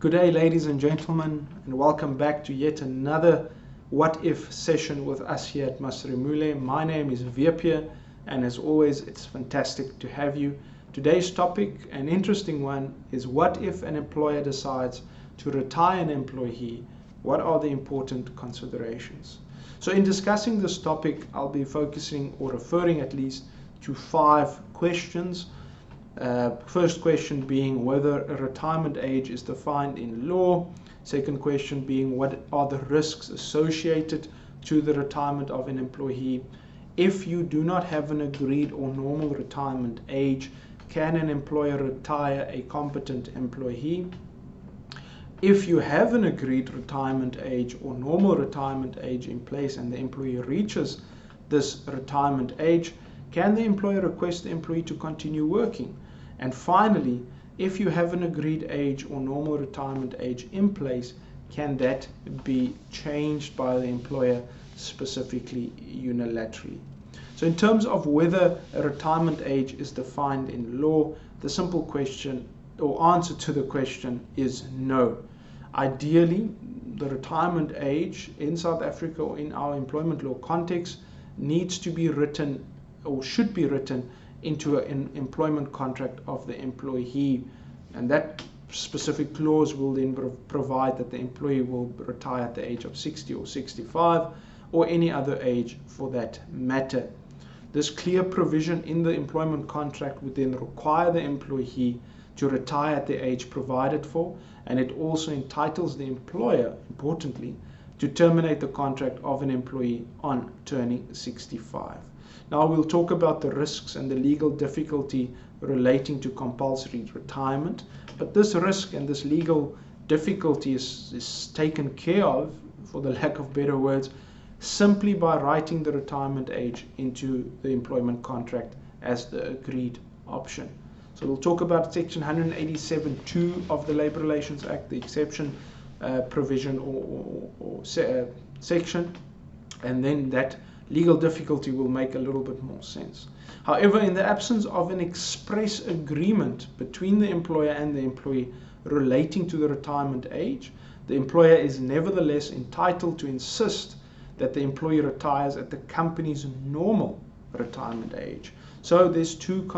Good day, ladies and gentlemen, and welcome back to yet another What If session with us here at Maserumule. My name is Virpia, and as always, it's fantastic to have you. Today's topic, an interesting one, is what if an employer decides to retire an employee? What are the important considerations? So in discussing this topic, I'll be focusing or referring at least to 5 questions. First question being whether a retirement age is defined in law. Second question being what are the risks associated to the retirement of an employee. If you do not have an agreed or normal retirement age, can an employer retire a competent employee? If you have an agreed retirement age or normal retirement age in place and the employee reaches this retirement age, can the employer request the employee to continue working? And finally, if you have an agreed age or normal retirement age in place, can that be changed by the employer, specifically unilaterally? So in terms of whether a retirement age is defined in law, the simple question or answer to the question is no. Ideally, the retirement age in South Africa or in our employment law context needs to be written or should be written into an employment contract of the employee, and that specific clause will then provide that the employee will retire at the age of 60 or 65 or any other age for that matter. This clear provision in the employment contract would then require the employee to retire at the age provided for, and it also entitles the employer, importantly, to terminate the contract of an employee on turning 65. Now we'll talk about the risks and the legal difficulty relating to compulsory retirement, but this risk and this legal difficulty is taken care of, for the lack of better words, simply by writing the retirement age into the employment contract as the agreed option. So we'll talk about section 187(2) of the Labour Relations Act, the exception provision or section, and then that legal difficulty will make a little bit more sense. However, in the absence of an express agreement between the employer and the employee relating to the retirement age, the employer is nevertheless entitled to insist that the employee retires at the company's normal retirement age. So there's 2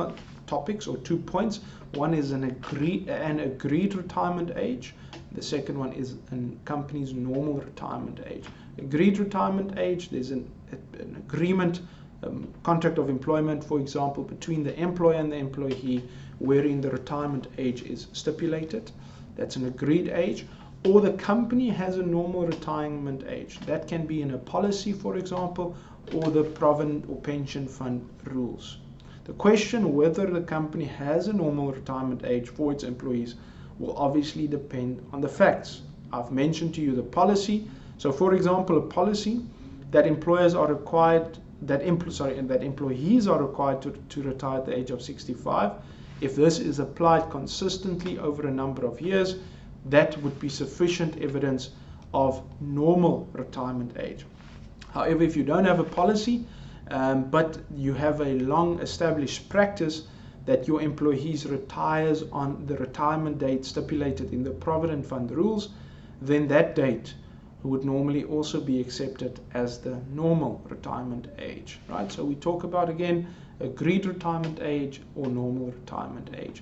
topics or 2 points. One is an agreed retirement age. The second one is a company's normal retirement age. Agreed retirement age, there's an agreement, contract of employment, for example, between the employer and the employee, wherein the retirement age is stipulated. That's an agreed age. Or the company has a normal retirement age. That can be in a policy, for example, or the provident or pension fund rules. The question whether the company has a normal retirement age for its employees will obviously depend on the facts. I've mentioned to you the policy. So for example, a policy that employers are required, that employees are required to retire at the age of 65. If this is applied consistently over a number of years, that would be sufficient evidence of normal retirement age. However, if you don't have a policy, but you have a long established practice that your employees retires on the retirement date stipulated in the Provident Fund rules, then that date would normally also be accepted as the normal retirement age, right? So we talk about, again, agreed retirement age or normal retirement age.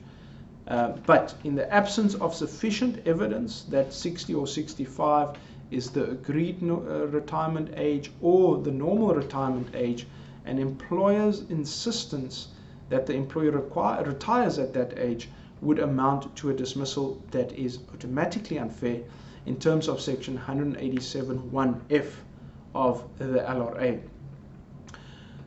But in the absence of sufficient evidence that 60 or 65 is the agreed retirement age or the normal retirement age, an employer's insistence that the employee retires at that age would amount to a dismissal that is automatically unfair in terms of section 187(1)(f) of the LRA.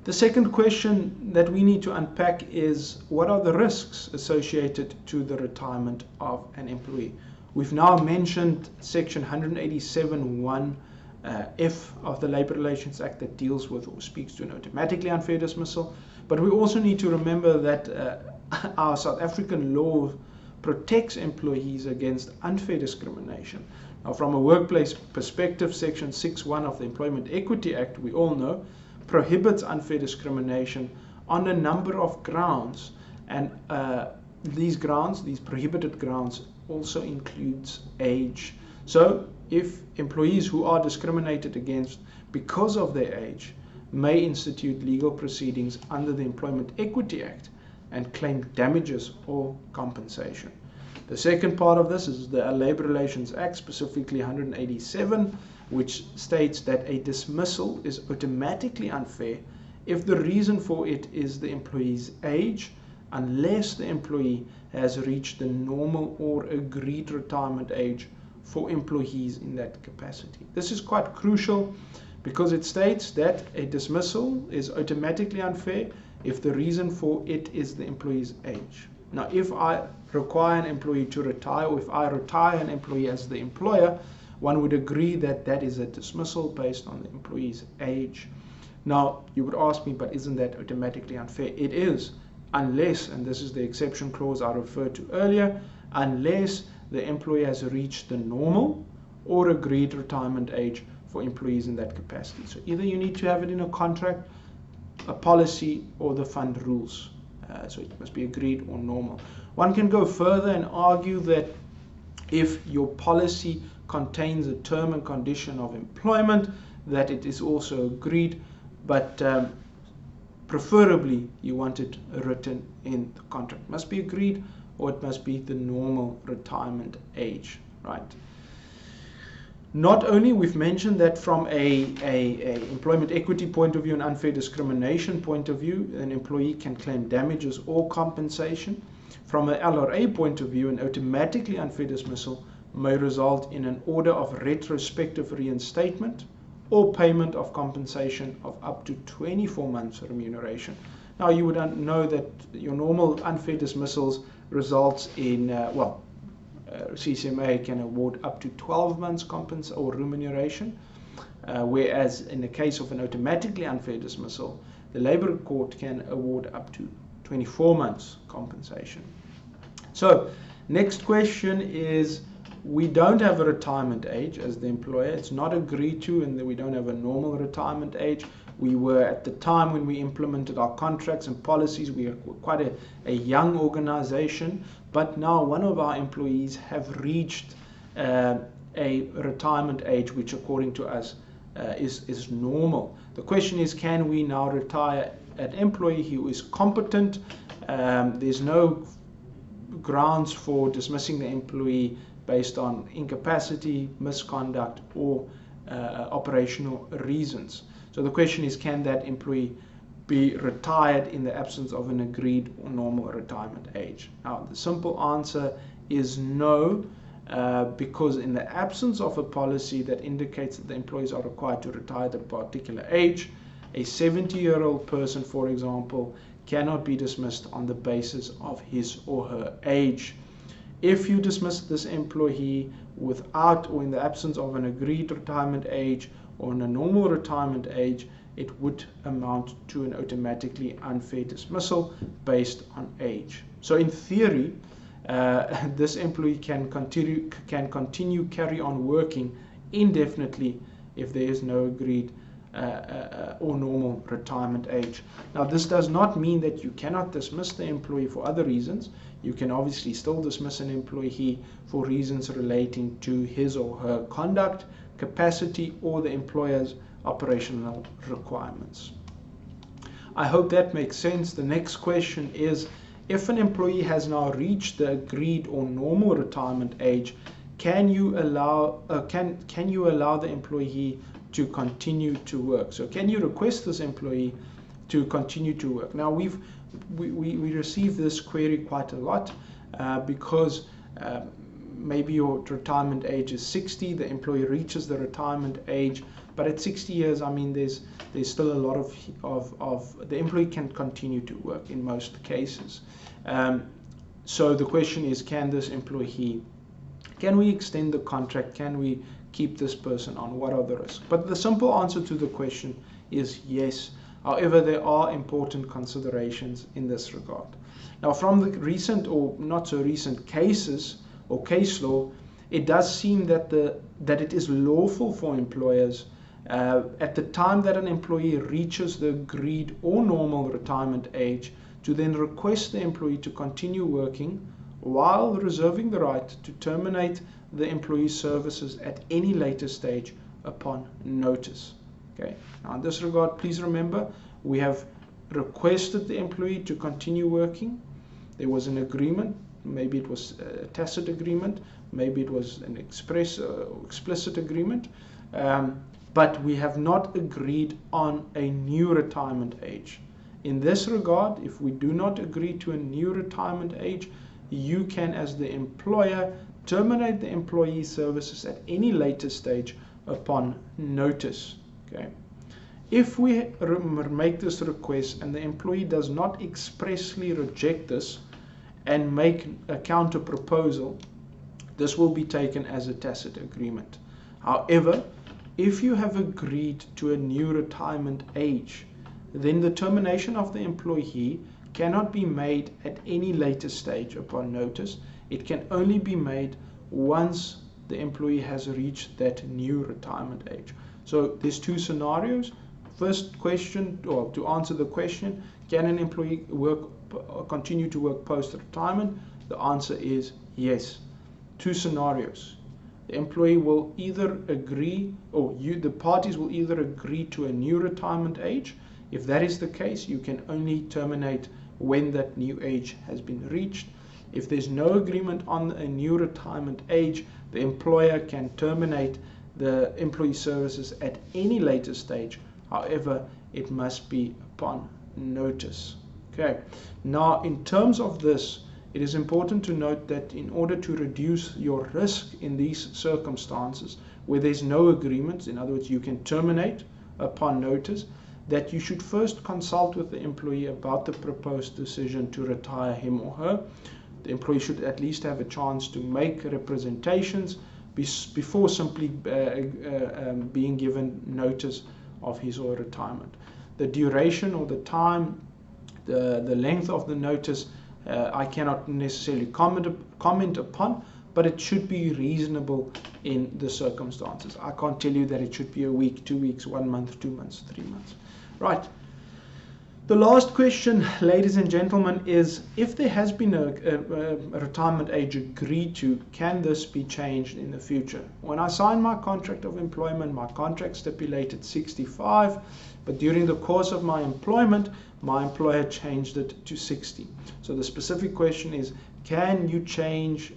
The second question that we need to unpack is what are the risks associated to the retirement of an employee? We've now mentioned section 187(1)(f) of the Labour Relations Act that deals with or speaks to an automatically unfair dismissal, but we also need to remember that our South African law protects employees against unfair discrimination. Now, from a workplace perspective, section 6(1) of the Employment Equity Act, we all know, prohibits unfair discrimination on a number of grounds, and these grounds, these prohibited grounds, also includes age. So if employees who are discriminated against because of their age may institute legal proceedings under the Employment Equity Act and claim damages or compensation. The second part of this is the Labour Relations Act, specifically 187, which states that a dismissal is automatically unfair if the reason for it is the employee's age, unless the employee has reached the normal or agreed retirement age for employees in that capacity. This is quite crucial because it states that a dismissal is automatically unfair if the reason for it is the employee's age. Now, if I require an employee to retire, or if I retire an employee as the employer, one would agree that that is a dismissal based on the employee's age. Now, you would ask me, but isn't that automatically unfair? It is, unless, and this is the exception clause I referred to earlier, unless the employee has reached the normal or agreed retirement age for employees in that capacity. So either you need to have it in a contract, a policy, or the fund rules. So it must be agreed or normal. One can go further and argue that if your policy contains a term and condition of employment, that it is also agreed, but preferably you want it written in the contract. It must be agreed, or it must be the normal retirement age, right? Not only we've mentioned that from a employment equity point of view and unfair discrimination point of view, an employee can claim damages or compensation. From an LRA point of view, an automatically unfair dismissal may result in an order of retrospective reinstatement or payment of compensation of up to 24 months remuneration. Now, you would know that your normal unfair dismissals results in, CCMA can award up to 12 months compensation or remuneration, whereas in the case of an automatically unfair dismissal, the Labour Court can award up to 24 months compensation. So, next question is, we don't have a retirement age as the employer. It's not agreed to, and we don't have a normal retirement age. We were, at the time when we implemented our contracts and policies, we were quite a young organization, but now one of our employees have reached a retirement age which according to us is normal. The question is, can we now retire an employee who is competent? There's no grounds for dismissing the employee based on incapacity, misconduct, or operational reasons. So the question is, can that employee be retired in the absence of an agreed or normal retirement age? Now, the simple answer is no, because in the absence of a policy that indicates that the employees are required to retire at a particular age, a 70-year-old person, for example, cannot be dismissed on the basis of his or her age. If you dismiss this employee without or in the absence of an agreed retirement age or in a normal retirement age, it would amount to an automatically unfair dismissal based on age. So in theory, this employee can continue carry on working indefinitely if there is no agreed or normal retirement age. Now, this does not mean that you cannot dismiss the employee for other reasons. You can obviously still dismiss an employee for reasons relating to his or her conduct, capacity, or the employer's operational requirements. I hope that makes sense. The next question is, if an employee has now reached the agreed or normal retirement age, can you allow the employee to continue to work? So can you request this employee to continue to work? Now, we receive this query quite a lot because maybe your retirement age is 60, the employee reaches the retirement age, but at 60 years, I mean, there's still a lot of the employee can continue to work in most cases. So the question is, can we extend the contract? Can we keep this person on? What are the risks? But the simple answer to the question is yes. However, there are important considerations in this regard. Now, from the recent or not so recent cases or case law, it does seem that it is lawful for employers at the time that an employee reaches the agreed or normal retirement age to then request the employee to continue working while reserving the right to terminate the employee's services at any later stage upon notice. Okay. Now in this regard, please remember, we have requested the employee to continue working. There was an agreement. Maybe it was a tacit agreement, maybe it was an explicit agreement, but we have not agreed on a new retirement age. In this regard, if we do not agree to a new retirement age, you can, as the employer, terminate the employee's services at any later stage upon notice. Okay. If we make this request and the employee does not expressly reject this and make a counter proposal, this will be taken as a tacit agreement. However, if you have agreed to a new retirement age, then the termination of the employee cannot be made at any later stage upon notice. It can only be made once the employee has reached that new retirement age. So there's two scenarios. First question, or to answer the question, can an employee continue to work post-retirement? The answer is yes. Two scenarios. The employee will either agree, or the parties will either agree to a new retirement age. If that is the case, you can only terminate when that new age has been reached. If there's no agreement on a new retirement age, the employer can terminate the employee services at any later stage. However, it must be upon notice. Okay. Now, in terms of this, it is important to note that in order to reduce your risk in these circumstances, where there's no agreement, in other words, you can terminate upon notice, that you should first consult with the employee about the proposed decision to retire him or her. The employee should at least have a chance to make representations before simply being given notice of his or her retirement. The duration or the time, the length of the notice, I cannot necessarily comment upon, but it should be reasonable in the circumstances. I can't tell you that it should be a week, 2 weeks, 1 month, 2 months, 3 months. Right. The last question, ladies and gentlemen, is if there has been a retirement age agreed to, can this be changed in the future? When I signed my contract of employment, my contract stipulated 65, but during the course of my employment, my employer changed it to 60. So the specific question is, can you change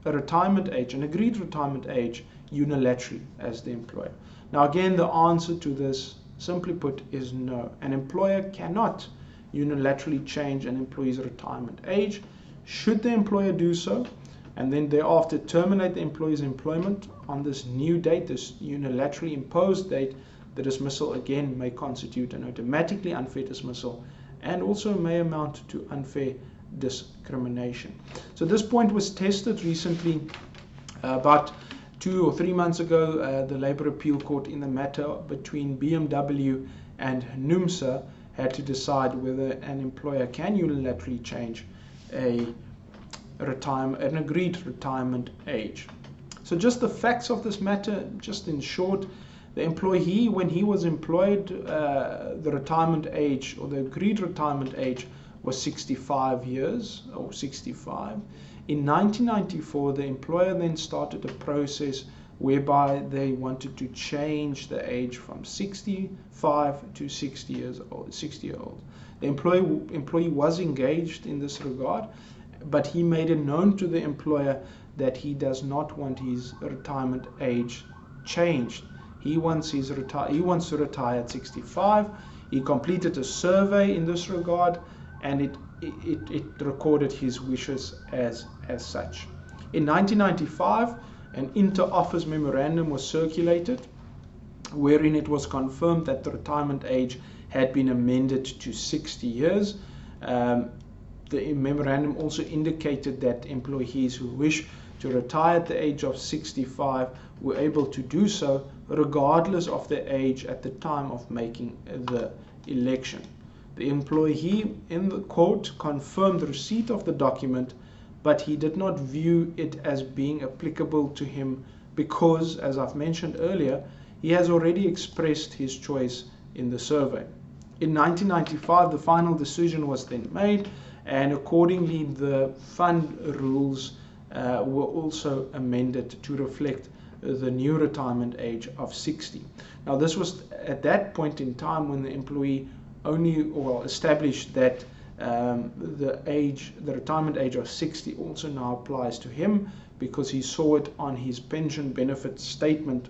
a retirement age, an agreed retirement age, unilaterally as the employer? Now again, the answer to this, simply put, is no. An employer cannot unilaterally change an employee's retirement age. Should the employer do so, and then thereafter terminate the employee's employment on this new date, this unilaterally imposed date, the dismissal again may constitute an automatically unfair dismissal and also may amount to unfair discrimination. So this point was tested recently, about 2 or 3 months ago. The Labour Appeal Court in the matter between BMW and NUMSA had to decide whether an employer can unilaterally change an agreed retirement age. So just the facts of this matter, just in short, the employee, when he was employed, the retirement age or the agreed retirement age was 65 years or 65. In 1994, the employer then started a process whereby they wanted to change the age from 65 to 60 years old, 60-year-old. The employee was engaged in this regard, but he made it known to the employer that he does not want his retirement age changed. He wants to retire at 65. He completed a survey in this regard, and it recorded his wishes as such. In 1995, an inter-office memorandum was circulated wherein it was confirmed that the retirement age had been amended to 60 years. The memorandum also indicated that employees who wish to retire at the age of 65 were able to do so regardless of their age at the time of making the election. The employee in the court confirmed the receipt of the document, but he did not view it as being applicable to him because, as I've mentioned earlier, he has already expressed his choice in the survey. In 1995, the final decision was then made, and accordingly the fund rules were also amended to reflect the new retirement age of 60. Now this was at that point in time when the employee only established that the retirement age of 60 also now applies to him, because he saw it on his pension benefit statement.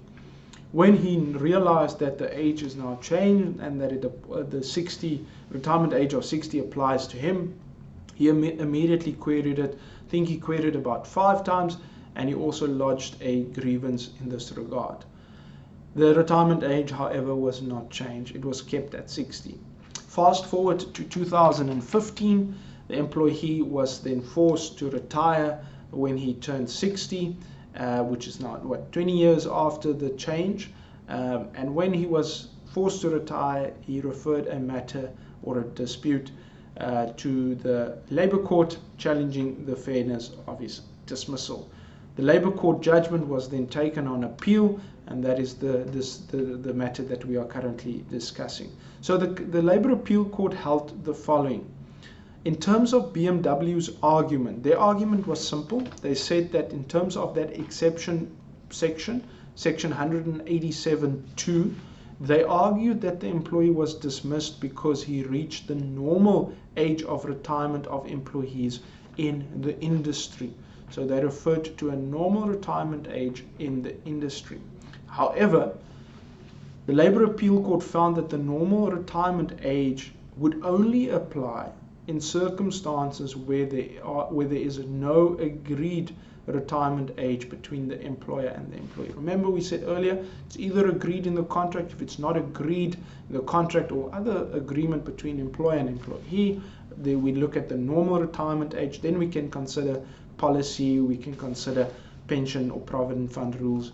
When he realized that the age is now changed and that the retirement age of 60 applies to him, he immediately queried it. I think he queried about 5 times, and he also lodged a grievance in this regard. The retirement age, however, was not changed. It was kept at 60. Fast forward to 2015, the employee was then forced to retire when he turned 60, which is now 20 years after the change. And when he was forced to retire, he referred a matter or a dispute to the Labour Court, challenging the fairness of his dismissal. The Labour Court judgment was then taken on appeal, and that is the matter that we are currently discussing. So the Labour Appeal Court held the following. In terms of BMW's argument, their argument was simple. They said that in terms of that exception section 187.2, they argued that the employee was dismissed because he reached the normal age of retirement of employees in the industry. So they referred to a normal retirement age in the industry. However, the Labour Appeal Court found that the normal retirement age would only apply in circumstances where there is no agreed retirement age between the employer and the employee. Remember, we said earlier, it's either agreed in the contract. If it's not agreed in the contract or other agreement between employer and employee, then we look at the normal retirement age. Then we can consider policy, we can consider pension or provident fund rules,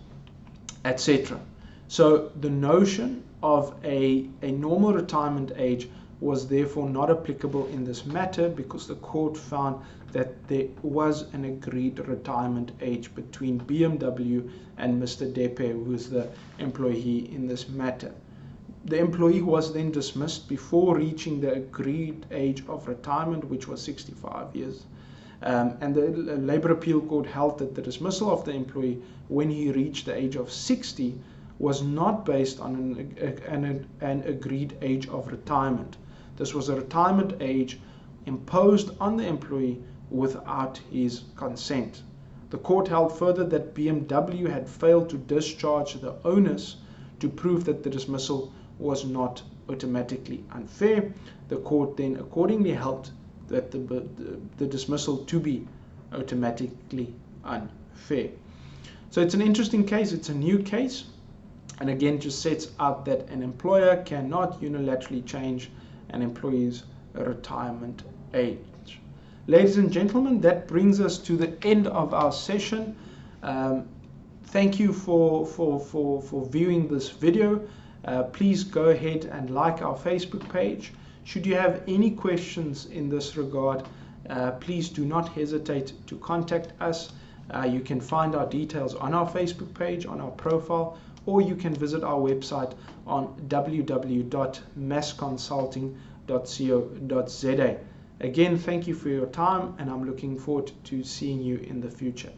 etc. So the notion of a normal retirement age was therefore not applicable in this matter, because the court found that there was an agreed retirement age between BMW and Mr. Depe, who is the employee in this matter. The employee was then dismissed before reaching the agreed age of retirement, which was 65 years. And the Labour Appeal Court held that the dismissal of the employee when he reached the age of 60 was not based on an agreed age of retirement. This was a retirement age imposed on the employee without his consent. The court held further that BMW had failed to discharge the onus to prove that the dismissal was not automatically unfair. The court then accordingly held that the dismissal to be automatically unfair. So it's an interesting case. It's a new case, and again just sets out that an employer cannot unilaterally change an employee's retirement age. Ladies and gentlemen, that brings us to the end of our session. Thank you for viewing this video. Please go ahead and like our Facebook page. Should you have any questions in this regard, please do not hesitate to contact us. You can find our details on our Facebook page, on our profile, or you can visit our website on www.massconsulting.co.za. Again, thank you for your time, and I'm looking forward to seeing you in the future.